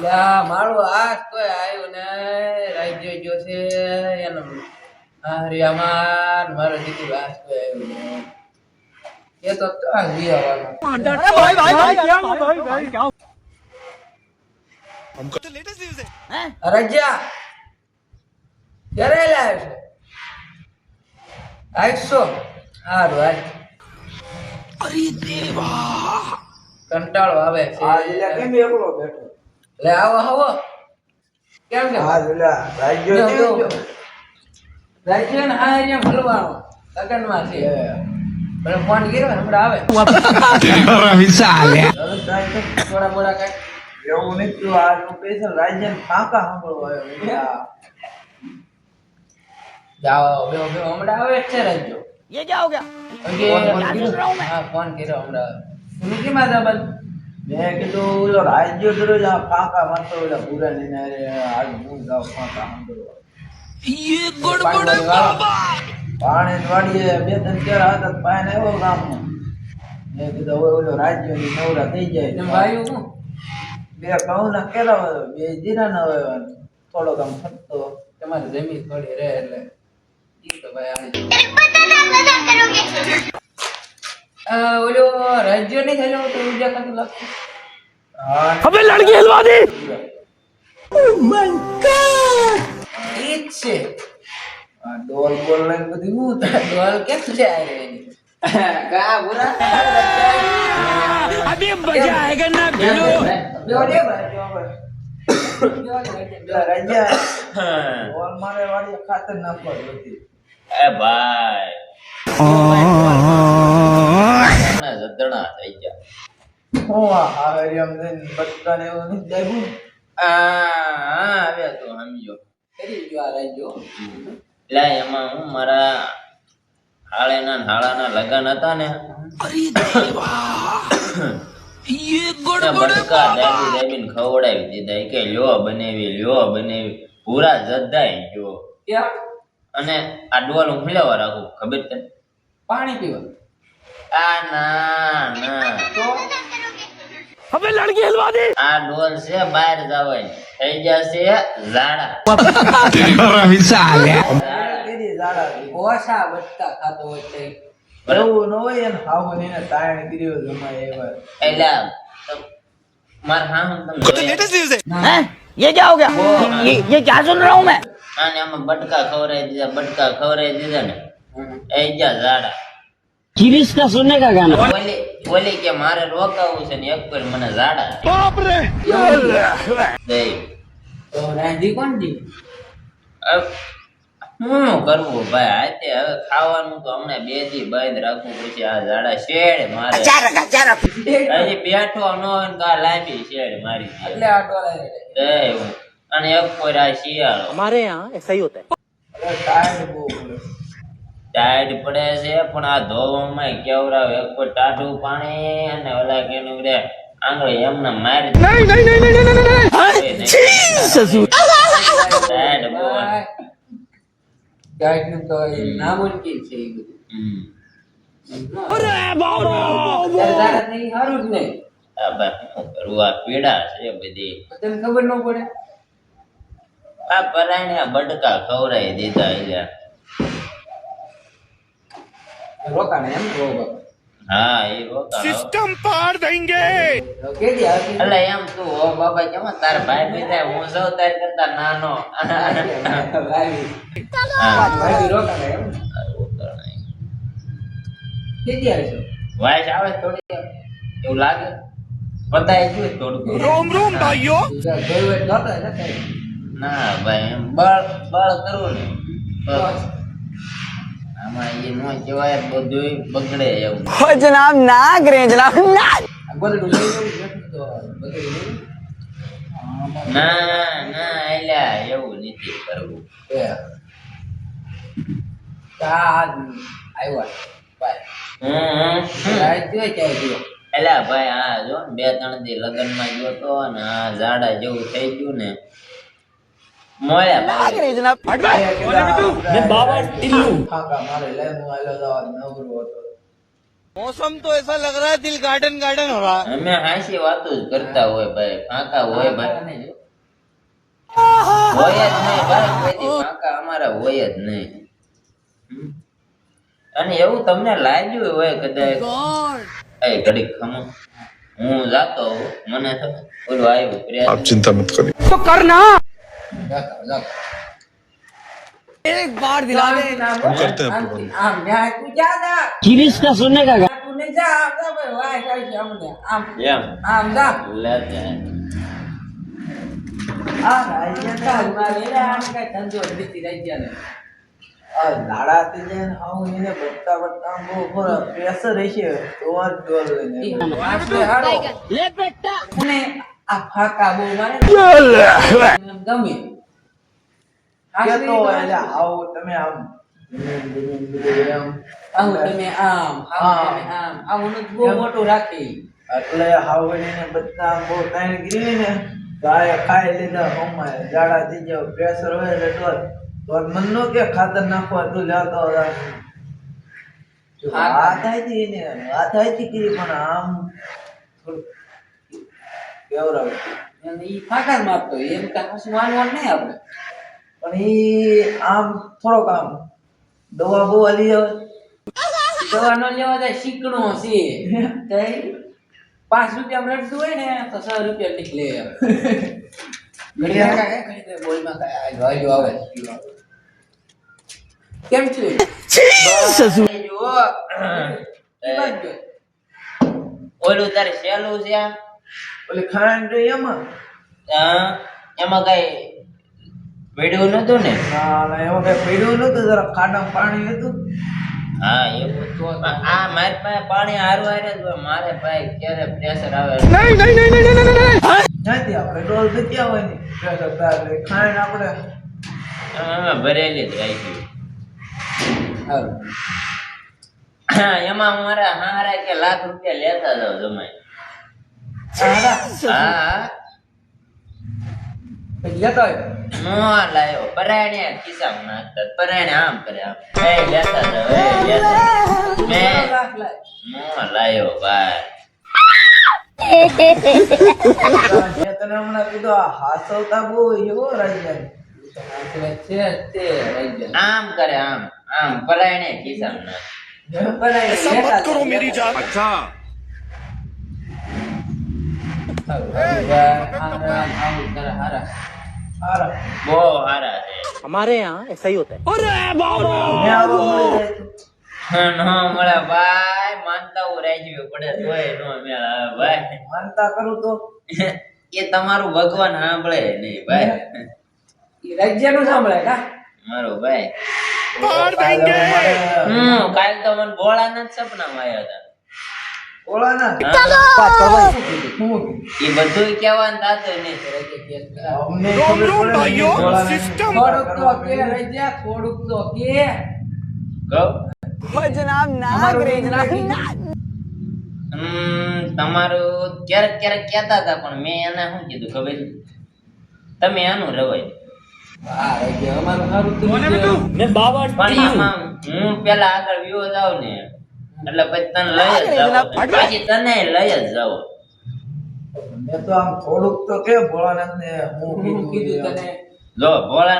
યા મારું આજ કોઈ આવ્યું ને રાજ્ય જો છે એનો હરિયામાં મારો દીકરો આજ કોઈ આવ્યું ને એ તો આ જીવવાનું हमको तो लेटेस्ट न्यूज़ है। રજા ક્યારે લાવ્યો છે આઠસો હારું આજ કંટાળો આવે છે આ લીલા કેમ એકલો બેઠો? લે આવો આવો કેમ કે આ લીલા રાજ્યો કેમ ગયો? રાજ્ય ને હા અહીંયા ભરવાનો લગનમાં છે પણ ફોન કર્યો ને હમણાં આવે થોડા મોડા કઈ એવું નહીં તું આ નું સ્પેશિયલ રાજ્ય ફાંકા સાંભળવા આવ્યો. જાઓ બે બે હમણાં આવે જ છે રાજ્યો ये क्या हो गया? હા ફોન કર્યો હમણાં તમે કેમ હતા બસ મેં કીધું ઓલો રાજ્ય દરરોજ આ ફાંકા મારતો ઓલા પૂરા લઈને આજ હું જાઉં ફાંકા સાંભળવા. પાણી વાડીએ બે ત્રણ કેળા હતા તો પાણી આવ્યો ગામમાં. મેં કીધું હવે ઓલો રાજ્ય ની નવરા થઈ જાય એમ ભાઈ હું બે ઘઉં ના કેળા હોય બે જીરા ના હોય થોડોક આમ થતો તમારી જમીન થોડી રહે એટલે ઈ તો ભાઈ ઓલો રાજ્ય નહીં થયેલો તો ઉર્જા કાતું લાગતું अबे लड़की हिलवा दी। ઈ જ છે આ ડોલ બોલ લઈને બધી હું થાય. ડોલ કેમ છે આ રે એની કા બુરા अभी मजा आएगा ना भिड़ो। બેઓ લે ભાઈ પેલા રાજ્ય ડોલ મારે વાડીએ ખાતર નાખવા જોતી. એ ભાઈ હમણાં જદણા થઈ ગયા. હું આ હાવેરિયમ લઈને બટકાને એવું નથી જાગ્યું. હવે તો સમજો કરી ગયો આ રાજ્યો એટલે એમાં હું મારા હાળેના ને હાળાના લગન હતા ને બટકા દાબી દાબીને ખવડાવી દીધા. ઈ કે લ્યો બનાવી પૂરા જદાઈ ગયો. ક્યાં અને આ ડોલ હું ખુલ્લાવા રાખું ખબર છે? પાણી પીવા આ ના તો अबे लड़की हिलवा दी। આ ડોલ છે બહાર જવાની થઈ જશે ઝાડા. કેરી ઝાડા ઓછા બટકા ખાતો હોય છે એવું ન હોય એને હાવન એને તાણ કર્યો જમાય એવા. એટલે માર હા હું हमको तो તમને लेटेस्ट न्यूज़ है। हैं? ये क्या हो गया? ये क्या सुन रहा हूँ मैं? આને આમાં બટકા ખવડાવી દીધા ને એ ગયા ઝાડા. किरिस का सुनने का गाना। ઓલી કે મારે રોકાવું છે ને એક પર મને ઝાડા દે. તો રાંધી કોણ દી હવે શું કરવું ભાઈ? આતે હવે ખાવાનું તો હમણાં 2 દી બંધ રાખવું પડશે. આ ઝાડા શેડ મારે હજી બેઠો ન હોય ને કા લાંબી શેડ મારી દે. એટલે આ ડોલા દે હું. અને એક કોઈ આ શિયાળો हमारे यहाँ ऐसा ही होता है। અરે ટાઈમ બહુ પડે. ટાઈટ પડે છે પણ આ ધોવામાં કેવરાવ એક કોઈ ટાઢું પાણી અને ઓલા કેનું રે આંગળી એમને મારી ટાઈટ બહુ. ગાઈડ નું તો નામ જ કે છે એ બધું હમ. ત્યારે તારા નહીં સારું જ નહીં આ ભાઈ શું કરવું? આ પીડા છે બધી. તને ખબર ન પડે આ પરાણે આ બટકા ખવડાવી દીધા એટલે રોકાણે એમ કહો બાપા હા એ રોકાણો. सिस्टम पार देंगे। કેદી આવતી એટલે એમ તું હો બાબા કેમ તાર ભાઈ બીજા હું સૌ તાર કરતા નાનો. લાવી હા, ભાઈ રોકાણે એમ રોકાણે. કેદી આવશો વાઈસ આવે થોડી એવું લાગે બતાય ગયું થોડું. रोम रोम भाइयों। જોયું હોય તો નહોતો ને કઈ. ના ભાઈ એમ બળ કરવું ને બસ. આમાં એ નો કહેવાય બધું બગડે એવું. ओ जनाब ना करें जनाब ना। આ ગોદડું લઈ જવું છે તો બધું લઈ ના એલા એવું નથી કરવું. એ આ આવ્યા બાય હમ. રાત જોઈ ક્યાં ગયો એલા ભાઈ આ જો ને 2-3 દી લગનમાં ગયો તો ને આ ઝાડા જેવું થઈ ગયું ને મોયા ना ભાઈ. करें जनाब। ફાંકા મારે લઈને હું આવેલો જવા નવરો હતો. मौसम तो ऐसा लग रहा है दिल गार्डन गार्डन हो रहा है અમે હાંસી વાતો જ કરતા હોય ભાઈ ફાંકા હોય ભાઈ હોય જ નહીં ભાઈ કોઈ ફાંકા અમારા હોય જ નહીં અને એવું તમને લાગ્યું હોય કદાચ એ ઘડીક ખમો હું જાતો હોઉં, મને તો ઓલું આવ્યું પ્રેસ आप चिंता मत करिए तो करना જાતા. एक बार दिला दे करते हैं आपको આમ ન્યાય તું જા જા गिरीश का सुनने का તું ને જા આમ જા ભાઈ વાય કઈ છે અમને આમ એમ આમ જા લે જાય. આ રાજ્યના ચાલ મારે એને આમ કઈ ધંધો જ નથી રાજ્યને આ લાડાથી જાય ને આવું એને બચતા બચતા આમ બહુ પ્રેશર હશે તો જ ડોલ લઈને આપણે હારો ले बेटा અને આ ફાકા બહુ મારે ને ગમે કેતો હોય એટલે આવું તમે આમ એમ આવું તમે આમ આવું તમે આમ આવું નું બહુ મોટું રાખી એટલે હાવડીને બધા આમ બહુ તાણ ગીરી ને ગાય ખાઈ લીધા હોમાં જાડા થઈ જાવ પ્રેશર હોય એટલે ડોલ તો મન નો કે ખાતર નાખવા તું લેતો વાત આવી ને વાત આવી કરી પણ આમ થોડું કેવરાવ અને ઈ ફાકા જ મારતો હોય. એમ કાંઈ કશું માનવાનું નહીં આપણે પણ ઈ આમ થોડોક આમ દવા બવા લઈ આવે દવા ન લેવા જાય શીકણો છે તો એ 5 રૂપિયા મળતું હોય ને તો 6 રૂપિયા નીકળે ઘડિયા કાંઈ ઘડી બોલમાં કાંઈ વાયુ આવે કેમ છે જુઓ ઓલું તારે સહેલું છે આ? ઓલી ખાંડ રહી એમાં હા, એમાં કઈ પડ્યું નતું ને ના ના એમાં કઈ પડ્યું નતું જરા ખાડામાં પાણી હતું હા એવું તો આ મારી પાસે પાણી હારું હારે જ હોય. મારે ભાઈ ક્યારે પ્રેશર આવે નથી આપણે ડોલ જગ્યા હોય ને pressure થાય એટલે ખાંડ આપણે એમાં ભરેલી જ રાખી. સારું એમાં મારા હારા કે લાખ રૂપિયા લેતા જાવ જમાઈ. હા લેતો હોય નો લાયો પરાણે ખિસ્સામાં નાખતા પરાણે આમ કરે આમ એ લેતા જાવ એ લેતા મેં લાખ લાખ નો લાયો ભાઈ. મેં તને હમણાં કીધું આ હાસવતા બહુ એવો રાજ્યા છે તે રાજ્ય આમ કરે આમ આમ પરાણે ખિસ્સામાં નાખ. ऐसा मत करो मेरी जान अच्छा બહુ હારા છે. हमारे यहाँ ऐसा ही होता है નો મળે ભાઈ માનતા હું રાજવી પડે તોય નો મેળ આવે ભાઈ. માનતા કરું તો એ તમારું ભગવાન સાંભળે નહીં ભાઈ. રાજ્ય નું સાંભળે કા મારો ભાઈ मार देंगे કાલ તો મને ભોળાના જ સપનામાં આવ્યા હતા. ઓળાના એ બધું કહેવાનું થતું નહીં. અમને रोम ખબર रोम પડે ને भाइयों ઓળાના सिस्टम થોડુંક તો કે રાજ્ય થોડુંક તો કે કહું? जनाब नाग रे जनाब તમારું ક્યારેક ક્યારેક કહેતા હતા પણ મેં એને શું કીધું ખબર છે? તમે આનું રવાય હા રાજ્ય અમારું સારું તો मैं बाबा પણ આમાં હું પેલા આગળ વ્યો જાવ ને એટલે પછી તને લઈ જ જાવ પછી તને લઈ જ જાવ. મેં તો આમ થોડુંક તો કે ભોળાનાથ ને હું હું કીધું કીધું તને જો ભોળા